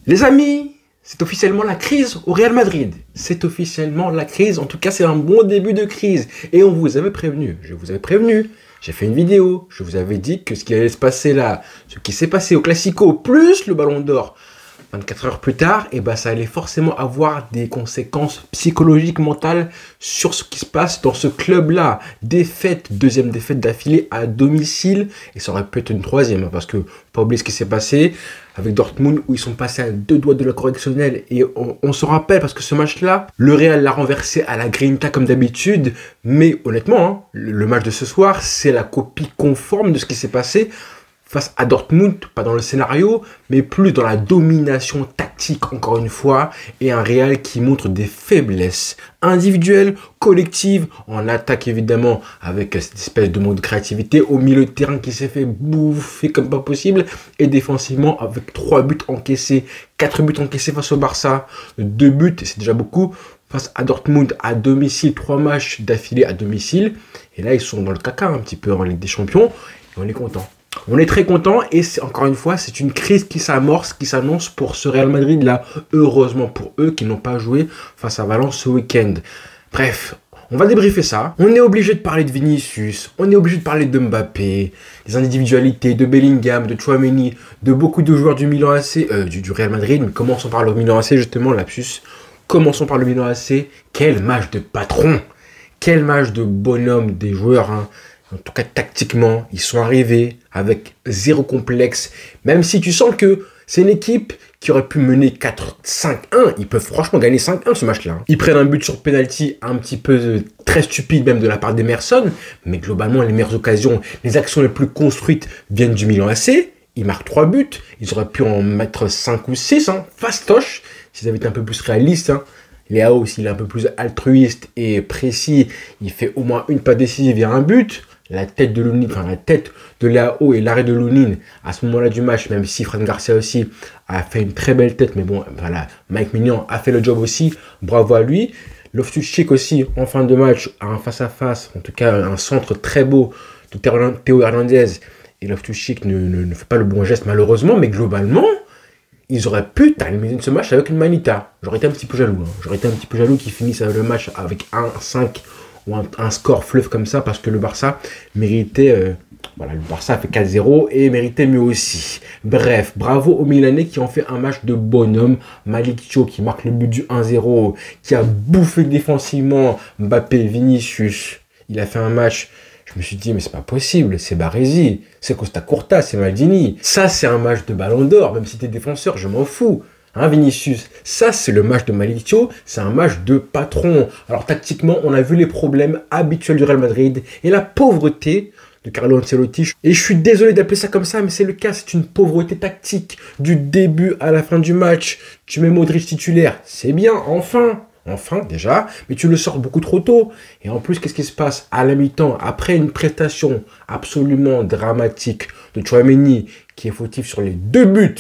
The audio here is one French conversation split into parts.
Les amis, c'est officiellement la crise au Real Madrid. C'est officiellement la crise, en tout cas c'est un bon début de crise. Et on vous avait prévenu, je vous avais prévenu. J'ai fait une vidéo, je vous avais dit que ce qui allait se passer là, ce qui s'est passé au Classico, plus le Ballon d'Or, 24 heures plus tard, et ben ça allait forcément avoir des conséquences psychologiques, mentales sur ce qui se passe dans ce club-là. Défaite, deuxième défaite d'affilée à domicile, et ça aurait pu être une troisième, parce que pas oublier ce qui s'est passé avec Dortmund, où ils sont passés à 2 doigts de la correctionnelle, et on se rappelle, parce que ce match-là, le Real l'a renversé à la Grinta comme d'habitude, mais honnêtement, hein, le match de ce soir, c'est la copie conforme de ce qui s'est passé face à Dortmund, pas dans le scénario, mais plus dans la domination tactique, encore une fois, et un Real qui montre des faiblesses individuelles, collectives, en attaque évidemment, avec cette espèce de manque de créativité, au milieu de terrain qui s'est fait bouffer comme pas possible, et défensivement avec 3 buts encaissés, 4 buts encaissés face au Barça, 2 buts, c'est déjà beaucoup, face à Dortmund à domicile, 3 matchs d'affilée à domicile, et là ils sont dans le caca un petit peu en Ligue des Champions, et on est content. On est très content et encore une fois, c'est une crise qui s'amorce, qui s'annonce pour ce Real Madrid là. Heureusement pour eux qui n'ont pas joué face à Valence ce week-end. Bref, on va débriefer ça. On est obligé de parler de Vinicius, on est obligé de parler de Mbappé, des individualités, de Bellingham, de Tchouaméni, de beaucoup de joueurs du Milan AC, du Real Madrid. Mais commençons par le Milan AC justement, lapsus. Commençons par le Milan AC. Quel match de patron, quel match de bonhomme des joueurs, hein. En tout cas, tactiquement, ils sont arrivés avec zéro complexe. Même si tu sens que c'est une équipe qui aurait pu mener 4-5-1. Ils peuvent franchement gagner 5-1 ce match-là. Ils prennent un but sur penalty un petit peu très stupide même de la part d'Emerson. Mais globalement, les meilleures occasions, les actions les plus construites viennent du Milan AC. Ils marquent 3 buts. Ils auraient pu en mettre 5 ou 6. Hein, fastoche, s'ils avaient été un peu plus réalistes. Hein. Léao, s'il est un peu plus altruiste et précis, il fait au moins une passe décisive et un but. La tête de Lunin, enfin la tête de Léao et l'arrêt de Lunin à ce moment-là du match, même si Fran Garcia aussi a fait une très belle tête, mais bon, voilà, Mike Maignan a fait le job aussi, bravo à lui. Loftus-Cheek aussi, en fin de match, a un face-à-face, en tout cas un centre très beau de Théo Hernandez, et Loftus-Cheek ne fait pas le bon geste malheureusement, mais globalement, ils auraient pu terminer ce match avec une manita. J'aurais été un petit peu jaloux, hein. J'aurais été un petit peu jaloux qu'ils finissent le match avec 1-5 ou un score fleuve comme ça, parce que le Barça méritait, voilà, le Barça a fait 4-0 et méritait mieux aussi. Bref, bravo aux Milanais qui ont fait un match de bonhomme. Malick Thiaw qui marque le but du 1-0, qui a bouffé défensivement Mbappé, Vinicius. Il a fait un match, je me suis dit, mais c'est pas possible, c'est Baresi, c'est Costa Curta, c'est Maldini. Ça, c'est un match de Ballon d'Or, même si t'es défenseur, je m'en fous. Hein, Vinicius, ça c'est le match de Malick Thiaw, c'est un match de patron. Alors tactiquement, on a vu les problèmes habituels du Real Madrid et la pauvreté de Carlo Ancelotti. Et je suis désolé d'appeler ça comme ça, mais c'est le cas, c'est une pauvreté tactique. Du début à la fin du match, tu mets Modric titulaire, c'est bien, enfin déjà, mais tu le sors beaucoup trop tôt. Et en plus, qu'est-ce qui se passe à la mi-temps, après une prestation absolument dramatique de Tchouaméni, qui est fautif sur les 2 buts.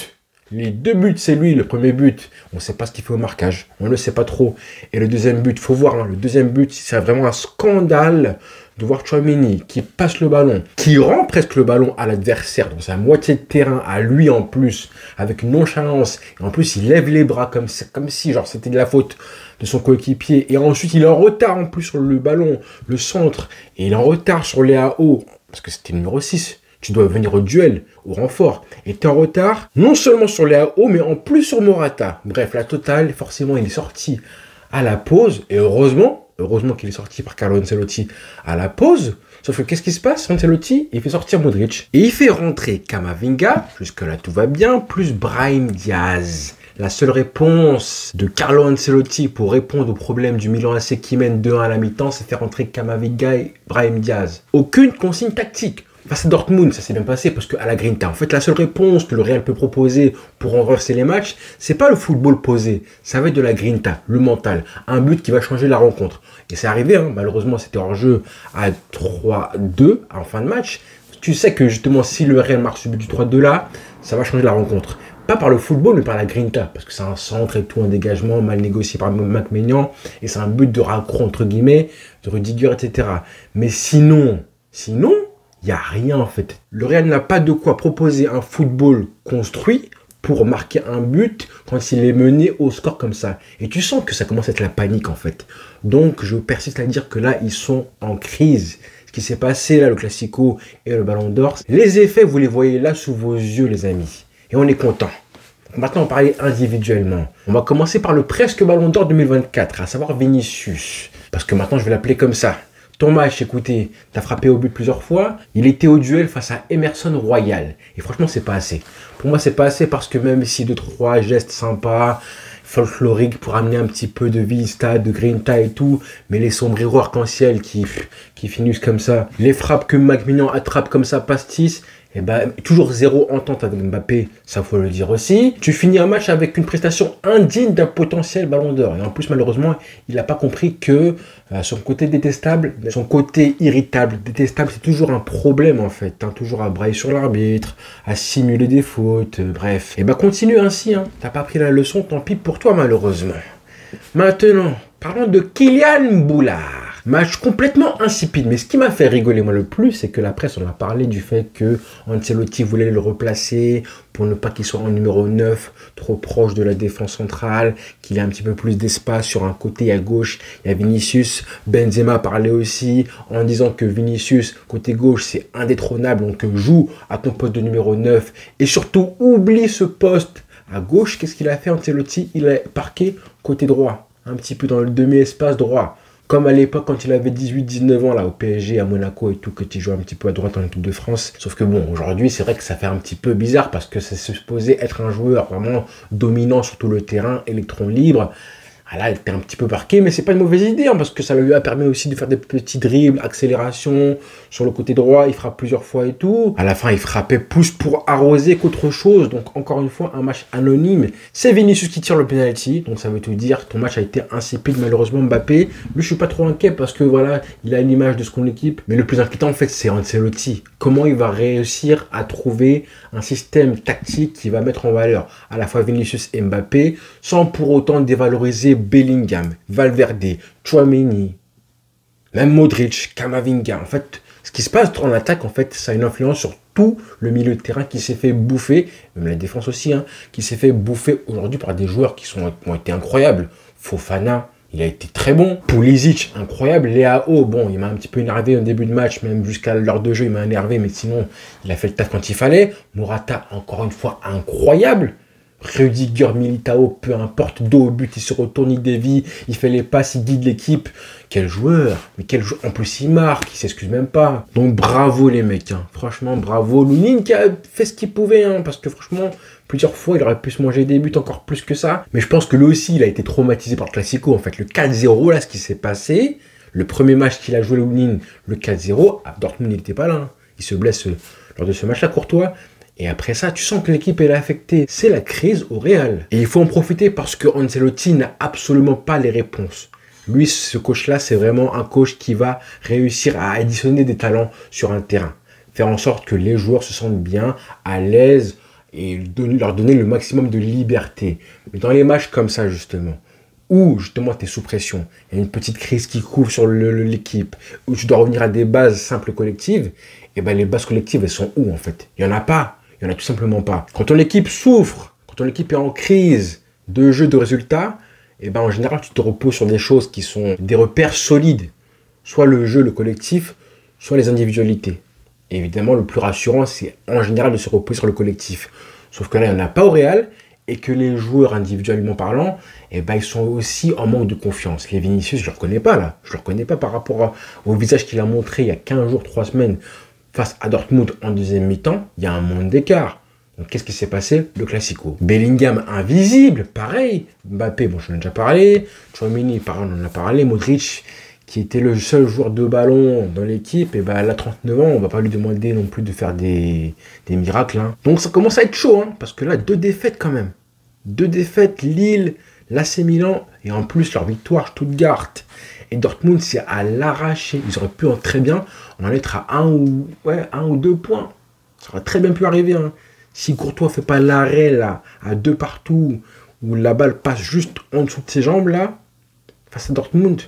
Les 2 buts, c'est lui, le premier but. On ne sait pas ce qu'il fait au marquage. On ne le sait pas trop. Et le deuxième but, il faut voir, hein, le deuxième but, c'est vraiment un scandale de voir Tchouaméni qui passe le ballon, qui rend presque le ballon à l'adversaire dans sa moitié de terrain, à lui en plus, avec une nonchalance. Et en plus, il lève les bras comme si genre, c'était de la faute de son coéquipier. Et ensuite, il est en retard en plus sur le ballon, le centre. Et il est en retard sur les AO, parce que c'était le numéro 6. Tu dois venir au duel, au renfort. Et tu es en retard, non seulement sur les AO, mais en plus sur Morata. Bref, la totale, forcément, il est sorti à la pause. Et heureusement qu'il est sorti par Carlo Ancelotti à la pause. Sauf que qu'est-ce qui se passe? Ancelotti, il fait sortir Modric. Et il fait rentrer Camavinga, jusque-là tout va bien, plus Brahim Diaz. La seule réponse de Carlo Ancelotti pour répondre au problème du Milan AC qui mène 2-1 à la mi-temps, c'est faire rentrer Camavinga et Brahim Diaz. Aucune consigne tactique. Face à Dortmund, ça s'est bien passé parce qu'à la Grinta, en fait, la seule réponse que le Real peut proposer pour renverser les matchs, c'est pas le football posé, ça va être de la Grinta, le mental, un but qui va changer la rencontre. Et c'est arrivé, hein, malheureusement, c'était hors jeu à 3-2 en fin de match. Tu sais que justement, si le Real marque ce but du 3-2 là, ça va changer la rencontre. Pas par le football, mais par la Grinta, parce que c'est un centre et tout, un dégagement mal négocié par Mike Maignan, et c'est un but de raccro, entre guillemets, de Rudiger, etc. Mais sinon, il n'y a rien en fait. Le Real n'a pas de quoi proposer un football construit pour marquer un but quand il est mené au score comme ça. Et tu sens que ça commence à être la panique en fait. Donc je persiste à dire que là, ils sont en crise. Ce qui s'est passé là, le Classico et le Ballon d'Or, les effets, vous les voyez là sous vos yeux les amis. Et on est content. Maintenant, on va parler individuellement. On va commencer par le presque Ballon d'Or 2024, à savoir Vinicius. Parce que maintenant, je vais l'appeler comme ça. Ton match, écoutez, t'as frappé au but plusieurs fois. Il était au duel face à Emerson Royal. Et franchement, c'est pas assez. Pour moi, c'est pas assez parce que même si 2-3 gestes sympas, folkloriques pour amener un petit peu de Vista, de Grinta et tout, mais les sombreros arc-en-ciel qui finissent comme ça, les frappes que Mac-Mignon attrape comme ça, pastis, et ben, toujours zéro entente avec Mbappé, ça faut le dire aussi. Tu finis un match avec une prestation indigne d'un potentiel Ballon d'Or. Et en plus, malheureusement, il n'a pas compris que son côté détestable, son côté irritable, détestable, c'est toujours un problème en fait. Hein, toujours à brailler sur l'arbitre, à simuler des fautes, bref. Et ben continue ainsi, hein. T'as pas pris la leçon, tant pis pour toi malheureusement. Maintenant, parlons de Kylian Boulard. Match complètement insipide, mais ce qui m'a fait rigoler moi le plus, c'est que la presse on a parlé du fait que Ancelotti voulait le replacer pour ne pas qu'il soit en numéro 9, trop proche de la défense centrale, qu'il ait un petit peu plus d'espace sur un côté à gauche. Il y a Vinicius, Benzema parlait aussi en disant que Vinicius, côté gauche, c'est indétrônable, donc joue à ton poste de numéro 9 et surtout oublie ce poste à gauche. Qu'est-ce qu'il a fait Ancelotti? Il a parqué côté droit, un petit peu dans le demi-espace droit. Comme à l'époque, quand il avait 18-19 ans, là, au PSG, à Monaco et tout, que tu jouais un petit peu à droite en équipe de France. Sauf que bon, aujourd'hui, c'est vrai que ça fait un petit peu bizarre parce que c'est supposé être un joueur vraiment dominant sur tout le terrain, électron libre. Ah là, il était un petit peu parqué, mais c'est pas une mauvaise idée, hein, parce que ça lui a permis aussi de faire des petits dribbles, accélération, sur le côté droit, il frappe plusieurs fois et tout. À la fin, il frappait plus pour arroser qu'autre chose, donc encore une fois, un match anonyme. C'est Vinicius qui tire le penalty, donc ça veut tout dire, ton match a été insipide, malheureusement, Mbappé. Lui, je suis pas trop inquiet, parce que voilà, il a une image de son équipe, mais le plus inquiétant, en fait, c'est Ancelotti. Comment il va réussir à trouver un système tactique qui va mettre en valeur à la fois Vinicius et Mbappé, sans pour autant dévaloriser Bellingham, Valverde, Tchouaméni, même Modric, Camavinga. En fait, ce qui se passe en attaque, en fait, ça a une influence sur tout le milieu de terrain qui s'est fait bouffer, même la défense aussi, hein, qui s'est fait bouffer aujourd'hui par des joueurs qui ont été incroyables. Fofana, il a été très bon. Pulisic, incroyable. Leao, bon, il m'a un petit peu énervé au début de match, même jusqu'à l'heure de jeu, il m'a énervé, mais sinon, il a fait le taf quand il fallait. Morata, encore une fois, incroyable. Rudiger, Militao, peu importe, dos au but, il se retourne, il dévie, il fait les passes, il guide l'équipe. Quel joueur, mais quel joueur, en plus il marque, il s'excuse même pas. Donc bravo les mecs, hein. Franchement bravo. Lounine qui a fait ce qu'il pouvait, hein, parce que franchement, plusieurs fois il aurait pu se manger des buts encore plus que ça. Mais je pense que lui aussi, il a été traumatisé par le Classico, en fait. Le 4-0, là, ce qui s'est passé, le premier match qu'il a joué Lounine, le 4-0, à Dortmund, il n'était pas là. Hein. Il se blesse lors de ce match-là, Courtois. Et après ça, tu sens que l'équipe est affectée. C'est la crise au Real. Et il faut en profiter parce que Ancelotti n'a absolument pas les réponses. Lui, ce coach-là, c'est vraiment un coach qui va réussir à additionner des talents sur un terrain. Faire en sorte que les joueurs se sentent bien, à l'aise et leur donner le maximum de liberté. Mais dans les matchs comme ça, justement, où justement tu es sous pression, il y a une petite crise qui couvre sur l'équipe, où tu dois revenir à des bases simples collectives, et bien les bases collectives, elles sont où en fait? Il n'y en a pas. Il n'y en a tout simplement pas. Quand ton équipe souffre, quand ton équipe est en crise de jeu, de résultats, et ben en général, tu te reposes sur des choses qui sont des repères solides. Soit le jeu, le collectif, soit les individualités. Et évidemment, le plus rassurant, c'est en général de se reposer sur le collectif. Sauf que là, il n'y en a pas au Real, et que les joueurs, individuellement parlant, et ben, ils sont aussi en manque de confiance. Les Vinicius, je ne le reconnais pas là. Je ne le reconnais pas par rapport au visage qu'il a montré il y a 15 jours, 3 semaines, face à Dortmund en deuxième mi-temps, il y a un monde d'écart. Donc qu'est-ce qui s'est passé? Le Classico. Bellingham invisible, pareil. Mbappé, bon, j'en ai déjà parlé. Tchouaméni, pareil, on en a parlé. Modric, qui était le seul joueur de ballon dans l'équipe, et ben elle a 39 ans, on va pas lui demander non plus de faire des miracles. Hein. Donc ça commence à être chaud, hein, parce que là, 2 défaites quand même. 2 défaites, Lille, l'AC Milan, et en plus leur victoire, Stuttgart. Et Dortmund, c'est à l'arracher. Ils auraient pu très bien en être à 1 ou 2 points. Ça aurait très bien pu arriver. Hein. Si Courtois ne fait pas l'arrêt là, à 2 partout, où la balle passe juste en dessous de ses jambes là, face à Dortmund.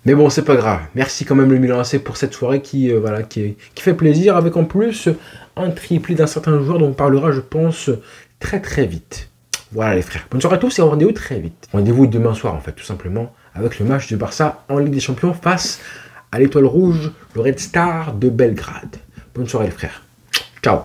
Mais bon, c'est pas grave. Merci quand même le Milan AC pour cette soirée qui fait plaisir, avec en plus un triplé d'un certain joueur dont on parlera, je pense, très très vite. Voilà les frères. Bonne soirée à tous et rendez-vous très vite. Rendez-vous demain soir en fait, tout simplement, avec le match du Barça en Ligue des Champions face à l'Étoile Rouge, le Red Star de Belgrade. Bonne soirée les frères. Ciao.